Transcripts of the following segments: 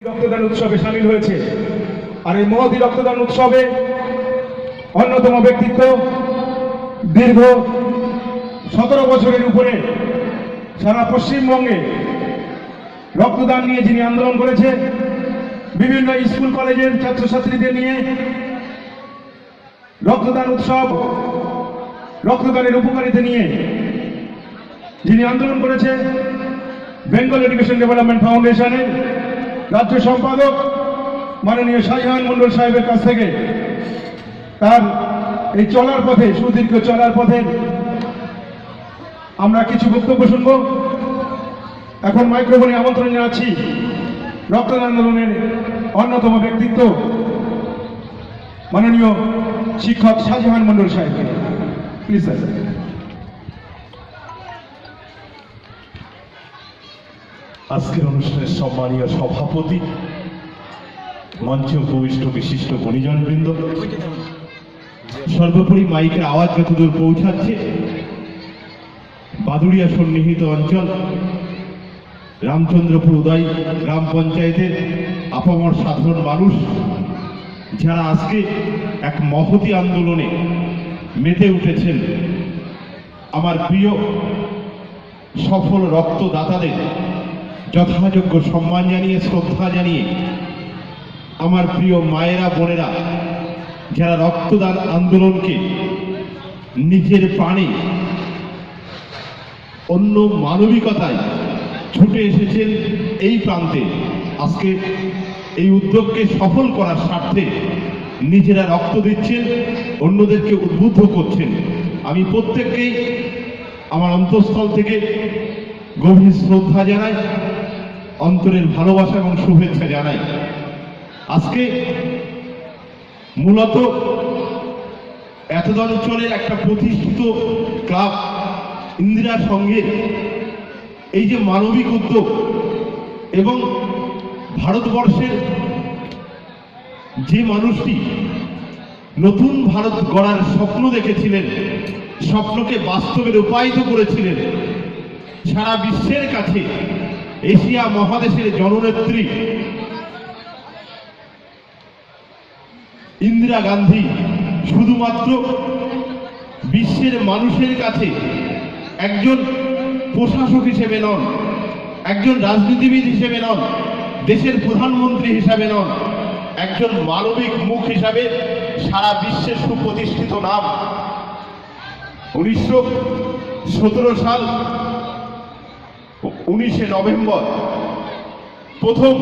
রক্তদান উৎসবে সামিল হয়েছে। আর এই মহতী রক্তদান উৎসবে অন্যতম ব্যক্তিত্ব, দীর্ঘ 17 বছরের উপরে সারা পশ্চিমবঙ্গে রক্তদান নিয়ে যিনি আন্দোলন করেছে, বিভিন্ন স্কুল কলেজের ছাত্রছাত্রীদের নিয়ে রক্তদান উৎসব, রক্তদানের উপকারিতা নিয়ে যিনি আন্দোলন করেছে, বেঙ্গল এডুকেশন ডেভেলপমেন্ট ফাউন্ডেশনের রাজ্য সম্পাদক মাননীয় শাহজাহান মন্ডল সাহেবের কাছ থেকে তার এই চলার পথে, সুদীর্ঘ চলার পথে আমরা কিছু বক্তব্য শুনব। এখন মাইক্রোফোনে আমন্ত্রণ জানাচ্ছি রক্তদান আন্দোলনের অন্যতম ব্যক্তিত্ব মাননীয় শিক্ষক শাহজাহান মন্ডল সাহেবকে। Please sir. আজকের অনুষ্ঠানের সম্মানীয় সভাপতি, মঞ্চে উপবিষ্ট বিশিষ্ট গুণীজনবৃন্দ, সর্বোপরি মাইকের আওয়াজ যতদূর পৌঁছাচ্ছে, বাদুড়িয়া সন্নিহিত অঞ্চল রামচন্দ্রপুর উদয় গ্রাম পঞ্চায়েতের আপামর সাধারণ মানুষ যারা আজকে এক মহতী আন্দোলনে মেতে উঠেছেন, আমার প্রিয় সফল রক্তদাতাদের যথাযোগ্য সম্মান জানিয়ে, শ্রদ্ধা জানিয়ে, আমার প্রিয় মায়েরা, বোনেরা যারা রক্তদান আন্দোলনকে নিজের প্রাণে, অন্য মানবিকতায় ছুটে এসেছেন এই প্রান্তে, আজকে এই উদ্যোগকে সফল করার স্বার্থে নিজেরা রক্ত দিচ্ছেন, অন্যদেরকে উদ্বুদ্ধ করছেন। আমি প্রত্যেককেই আমার অন্তঃস্থল থেকে গভীর শ্রদ্ধা জানাই, অন্তরের ভালোবাসা এবং শুভেচ্ছা জানাই। আজকে মূলত এতদ অঞ্চলের একটা প্রতিষ্ঠিত ক্লাব ইন্দিরা সংঘের এই যে মানবিক উদ্যোগ এবং ভারতবর্ষের যে মানুষটি নতুন ভারত গড়ার স্বপ্ন দেখেছিলেন, স্বপ্নকে বাস্তবে রূপায়িত করেছিলেন, সারা বিশ্বের কাছে এশিয়া মহাদেশের জননেত্রী ইন্দিরা গান্ধী শুধুমাত্র বিশ্বের মানুষের কাছে একজন প্রশাসক হিসেবে নন, একজন রাজনীতিবিদ হিসেবে নন, দেশের প্রধানমন্ত্রী হিসাবে নন, একজন মানবিক মুখ হিসাবে সারা বিশ্বে সুপ্রতিষ্ঠিত নাম। 1917 সাল 19শে নভেম্বর প্রথম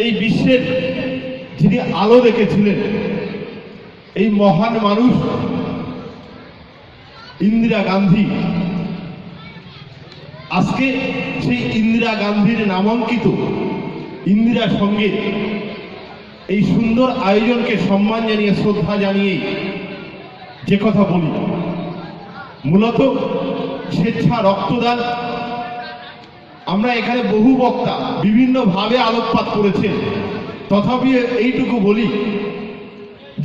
এই বিশ্বের যিনি আলো দেখেছিলেন, এই মহান মানুষ ইন্দিরা গান্ধী। আজকে সেই ইন্দিরা গান্ধীর নামাঙ্কিত ইন্দিরা সংঘের এই সুন্দর আয়োজনকে সম্মান জানিয়ে, শ্রদ্ধা জানিয়ে যে কথা বলি, মূলত স্বেচ্ছা রক্তদান। আমরা এখানে বহু বক্তা বিভিন্নভাবে আলোকপাত করেছেন, তথাপি এইটুকু বলি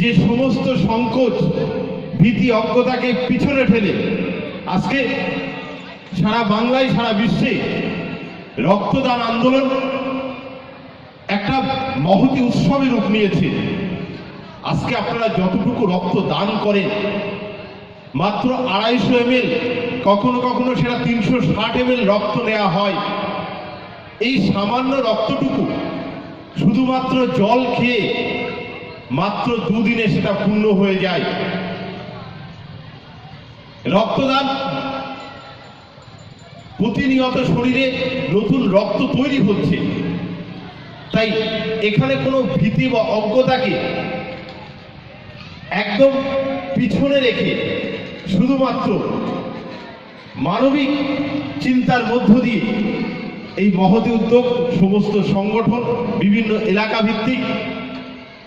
যে সমস্ত সংকোচ, ভীতি, অজ্ঞতাকে পিছনে ফেলে আজকে সারা বাংলায়, সারা বিশ্বে রক্তদান আন্দোলন একটা মহতী উৎসবের রূপ নিয়েছে। আজকে আপনারা যতটুকু রক্ত দান করেন, মাত্র 250 ml, কখনো কখনো সেটা 360 ml রক্ত নেওয়া হয়। এই সামান্য রক্তটুকু শুধুমাত্র জল খেয়ে মাত্র 2 দিনে সেটা পূর্ণ হয়ে যায়। রক্তদান প্রতিনিয়ত শরীরে নতুন রক্ত তৈরি হচ্ছে, তাই এখানে কোনো ভীতি বা অজ্ঞতাকে একদম পিছনে রেখে শুধুমাত্র মানবিক চিন্তার মধ্য দিয়ে এই মহতী উদ্যোগ, সমস্ত সংগঠন, বিভিন্ন এলাকা ভিত্তিক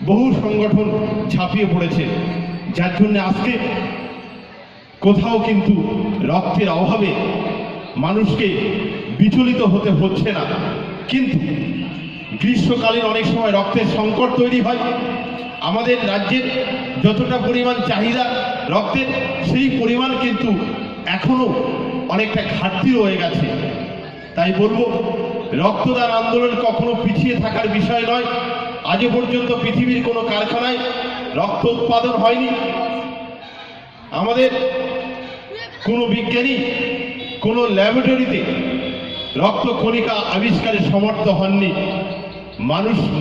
বহু সংগঠন ঝাঁপিয়ে পড়েছে, যার জন্য আজকে কোথাও কিন্তু রক্তের অভাবে মানুষকে বিচলিত হতে হচ্ছে না। কিন্তু গ্রীষ্মকালীন অনেক সময় রক্তের সংকট তৈরি হয়। আমাদের রাজ্যের যতটা পরিমাণ চাহিদা রক্তের, সেই পরিমাণ কিন্তু এখনো অনেকটা ঘাটতি রয়ে গেছে। তাই বলবো রক্তদান আন্দোলন কখনো পিছিয়ে থাকার বিষয় নয়। আজও পর্যন্ত পৃথিবীর কোনো কারখানায় রক্ত উৎপাদন হয়নি। আমাদের কোনো বিজ্ঞানী কোনো ল্যাবরেটরিতে রক্ত কণিকা আবিষ্কারে সমর্থ হননি।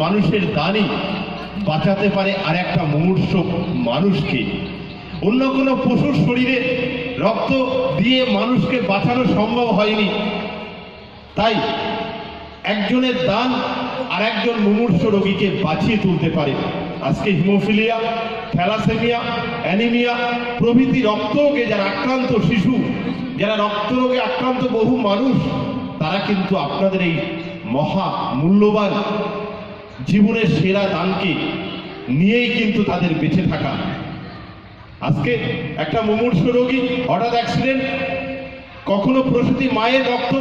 মানুষের দানই বাঁচাতে পারে আর একটা মুমূর্ষ মানুষকে। অন্য কোনো পশুর শরীরে রক্ত দিয়ে মানুষকে বাঁচানো সম্ভব হয়নি। তাই একজনের দান আর একজন মুমূর্ষ রোগীকে বাঁচিয়ে তুলতে পারে। আজকে হিমোফিলিয়া, থ্যালাসেমিয়া, অ্যানিমিয়া প্রভৃতি রক্তরোগে যারা আক্রান্ত শিশু, যারা রক্তরোগে আক্রান্ত বহু মানুষ, তারা কিন্তু আপনাদের এই মহা মূল্যবান জীবনের সেরা দানকে নিয়েই কিন্তু তাদের বেঁচে থাকা। আজকে একটা মুমূর্ষ রোগী, হঠাৎ অ্যাক্সিডেন্ট, কখনো প্রসূতি মায়ের রক্ত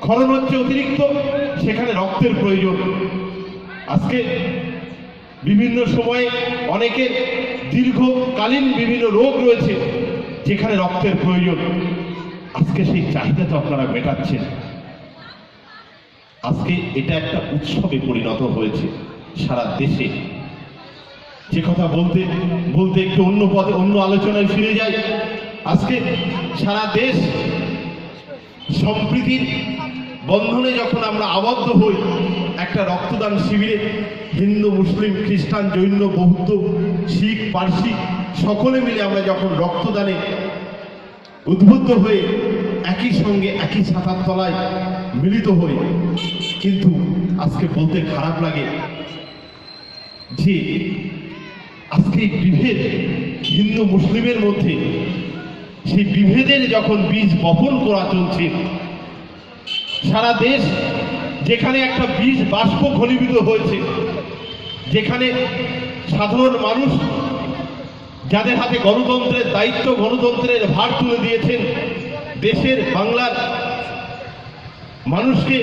ক্ষরণ হচ্ছে অতিরিক্ত, সেখানে রক্তের প্রয়োজন। আজকে বিভিন্ন সময়ে অনেকের দীর্ঘকালীন বিভিন্ন রোগ রয়েছে যেখানে রক্তের প্রয়োজন। আজকে সেই চাহিদা তো আপনারা মেটাচ্ছেন। আজকে এটা একটা উৎসবে পরিণত হয়েছে সারা দেশে। যে কথা বলতে বলতে একটু অন্য আলোচনায় ফিরে যাই। আজকে সারা দেশ সম্প্রীতির বন্ধনে যখন আমরা আবদ্ধ হই, একটা রক্তদান শিবিরে হিন্দু, মুসলিম, খ্রিস্টান, জৈন, বৌদ্ধ, শিখ, পার্সি সকলে মিলে আমরা যখন রক্তদানে উদ্বুদ্ধ হয়ে একই সঙ্গে একই ছাতার তলায় মিলিত হই, কিন্তু আজকে বলতে খারাপ লাগে যে আজকে এই বিভেদ হিন্দু মুসলিমের মধ্যে, সেই বিভেদের যখন বীজ বপন করা চলছে সারা দেশ, যেখানে একটা বীজ বাষ্প ঘনীভূত হয়েছে, যেখানে সাধারণ মানুষ যাদের হাতে গণতন্ত্রের দায়িত্ব, গণতন্ত্রের ভার তুলে দিয়েছেন, দেশের বাংলার মানুষকে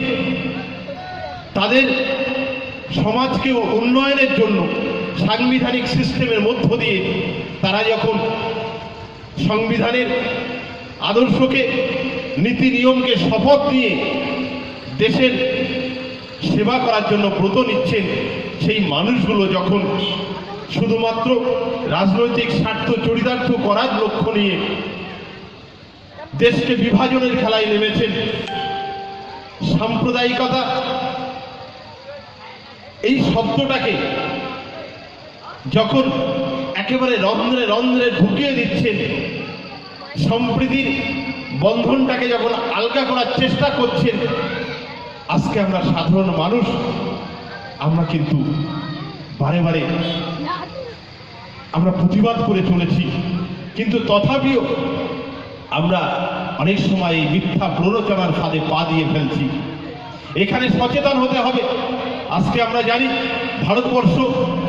তাদের সমাজকে উন্নয়নের জন্য সাংবিধানিক সিস্টেমের মধ্য দিয়ে তারা যখন সংবিধানের আদর্শকে, নীতি নিয়মকে শপথ নিয়ে দেশের সেবা করার জন্য ব্রত নিচ্ছেন, সেই মানুষগুলো যখন শুধুমাত্র রাজনৈতিক স্বার্থ চরিতার্থ করার লক্ষ্য নিয়ে দেশকে বিভাজনের খেলায় নেমেছেন, সাম্প্রদায়িকতা এই শব্দটাকে যখন একেবারে রন্ধ্রে রন্ধ্রে ঢুকিয়ে দিচ্ছেন, সম্প্রীতির বন্ধনটাকে যখন আলগা করার চেষ্টা করছেন, আজকে আমরা সাধারণ মানুষ আমরা কিন্তু বারে বারে আমরা প্রতিবাদ করে চলেছি, কিন্তু তথাপিও আমরা অনেক সময় এই মিথ্যা প্ররোচনার ফাঁদে পা দিয়ে ফেলছি। এখানে সচেতন হতে হবে। আজকে আমরা জানি ভারতবর্ষ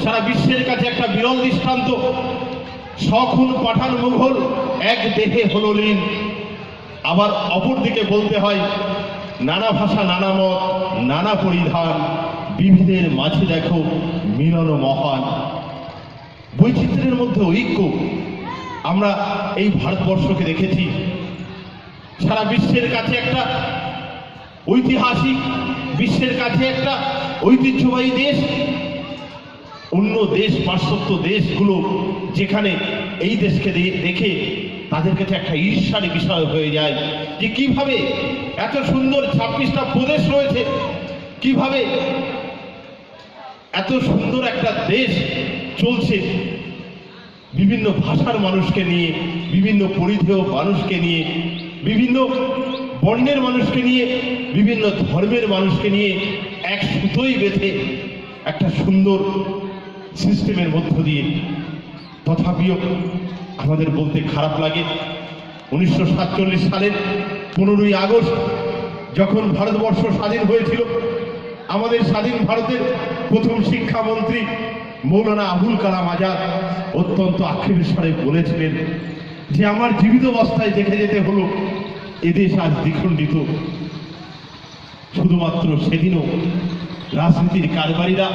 সারা বিশ্বের কাছে একটা বিরল দৃষ্টান্ত। শখুন পাঠান মুঘল এক দেহে হল লীন। আবার অপর দিকে বলতে হয় নানা ভাষা, নানা মত, নানা পরিধান, বিবিধের মাঝে দেখো মিলন মহান। বৈচিত্র্যের মধ্যে ঐক্য আমরা এই ভারতবর্ষকে দেখেছি। সারা বিশ্বের কাছে একটা ঐতিহাসিক, বিশ্বের কাছে একটা ঐতিহ্যবাহী দেশ। অন্য দেশ, পাশ্চাত্য দেশগুলো যেখানে এই দেশকে দেখে তাদের কাছে একটা ঈর্ষার বিষয় হয়ে যায় যে কিভাবে এত সুন্দর 26টা প্রদেশ রয়েছে, কিভাবে এত সুন্দর একটা দেশ চলছে, বিভিন্ন ভাষার মানুষকে নিয়ে, বিভিন্ন পরিধেয় মানুষকে নিয়ে, বিভিন্ন বর্ণের মানুষকে নিয়ে, বিভিন্ন ধর্মের মানুষকে নিয়ে এক সুতোই বেঁধে একটা সুন্দর সিস্টেমের মধ্য দিয়ে। তথাপিও আমাদের বলতে খারাপ লাগে 1947 সালের 15ই আগস্ট যখন ভারতবর্ষ স্বাধীন হয়েছিল, আমাদের স্বাধীন ভারতের প্রথম শিক্ষামন্ত্রী মৌলানা আবুল কালাম আজাদ অত্যন্ত আক্ষেপের স্বরে বলেছিলেন যে আমার জীবিত অবস্থায় দেখে যেতে হলো এদেশ আজ দ্বিখণ্ডিত। শুধুমাত্র সেদিনও রাজনীতির কারবারিরা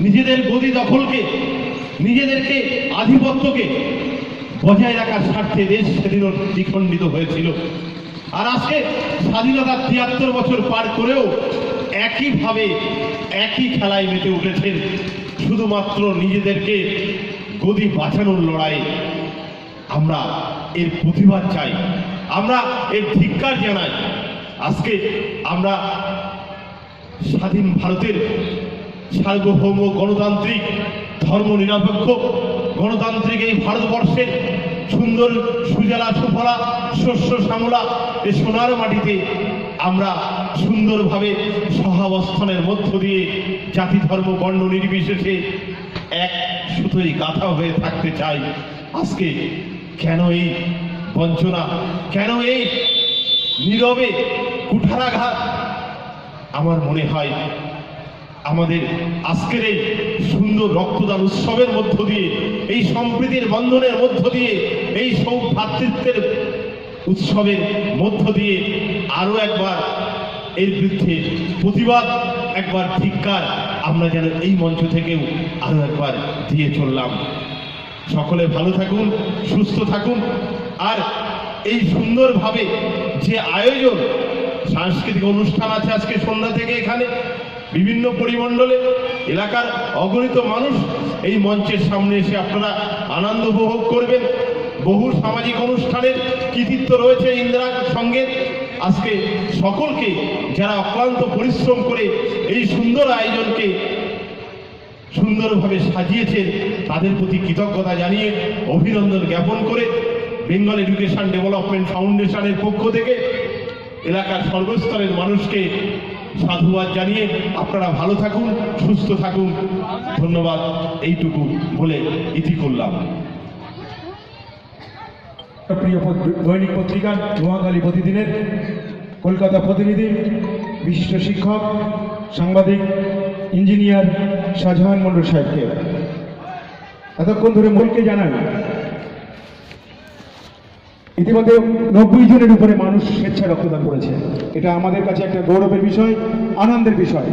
নিজেদের গদি দখলকে, নিজেদেরকে আধিপত্যকে বজায় রাখার স্বার্থে দেশ সেদিনও দ্বিখণ্ডিত হয়েছিল। আর আজকে স্বাধীনতার ৭৩ বছর পার করেও একইভাবে একই খেলায় মেতে উঠেছেন, শুধুমাত্র নিজেদেরকে গদি বাঁচানোর লড়াই। আমরা এর প্রতিবাদ চাই, আমরা এর ধিক্কার জানাই। আজকে আমরা স্বাধীন ভারতের সার্বভৌম গণতান্ত্রিক ধর্মনিরপেক্ষ গণতান্ত্রিক এই ভারতবর্ষের সুন্দর সুজলা সুফলা শস্য শ্যামলা এই সোনার মাটিতে আমরা সুন্দরভাবে সহাবস্থানের মধ্য দিয়ে জাতি ধর্ম বর্ণ নির্বিশেষে এক সুতোই গাঁথা হয়ে থাকতে চাই। আজকে কেন এই বঞ্চনা, কেন এই নীরবে কুঠারাঘাত? আমার মনে হয় আমাদের আজকের এই সুন্দর রক্তদান উৎসবের মধ্য দিয়ে, এই সম্প্রীতির বন্ধনের মধ্য দিয়ে, এই সৌভ্রাতৃত্বের উৎসবের মধ্য দিয়ে আরো একবার এর বিরুদ্ধে প্রতিবাদ, একবার ধিক্কার আমরা যেন এই মঞ্চ থেকেও আরো একবার দিয়ে চললাম। সকলে ভালো থাকুন, সুস্থ থাকুন। আর এই সুন্দরভাবে যে আয়োজন, সাংস্কৃতিক অনুষ্ঠান আছে আজকে সন্ধ্যা থেকে এখানে বিভিন্ন পরিমণ্ডলে এলাকার অগণিত মানুষ এই মঞ্চের সামনে এসে আপনারা আনন্দ উপভোগ করবেন। বহু সামাজিক অনুষ্ঠানের কৃতিত্ব রয়েছে ইন্দিরা সঙ্গে। আজকে সকলকে যারা অক্লান্ত পরিশ্রম করে এই সুন্দর আয়োজনকে সুন্দরভাবে সাজিয়েছেন তাদের প্রতি কৃতজ্ঞতা জানিয়ে অভিনন্দন জ্ঞাপন করে বেঙ্গল এডুকেশন ডেভেলপমেন্ট ফাউন্ডেশনের পক্ষ থেকে এলাকার সর্বস্তরের মানুষকে সাধুবাদ জানিয়ে আপনারা ভালো থাকুন, সুস্থ থাকুন। ধন্যবাদ, এইটুকু বলে ইতি করলাম। প্রিয় দৈনিক পত্রিকা নোয়াখালী প্রতিদিনের কলকাতা প্রতিনিধি, বিশিষ্ট শিক্ষক, সাংবাদিক, ইঞ্জিনিয়ার শাহজাহান মন্ডল সাহেবকে এতক্ষণ ধরে মূলকে জানান। ইতিমধ্যে 90 জনের উপরে মানুষ স্বেচ্ছায় রক্তদান করেছে। এটা আমাদের কাছে একটা গৌরবের বিষয়, আনন্দের বিষয়।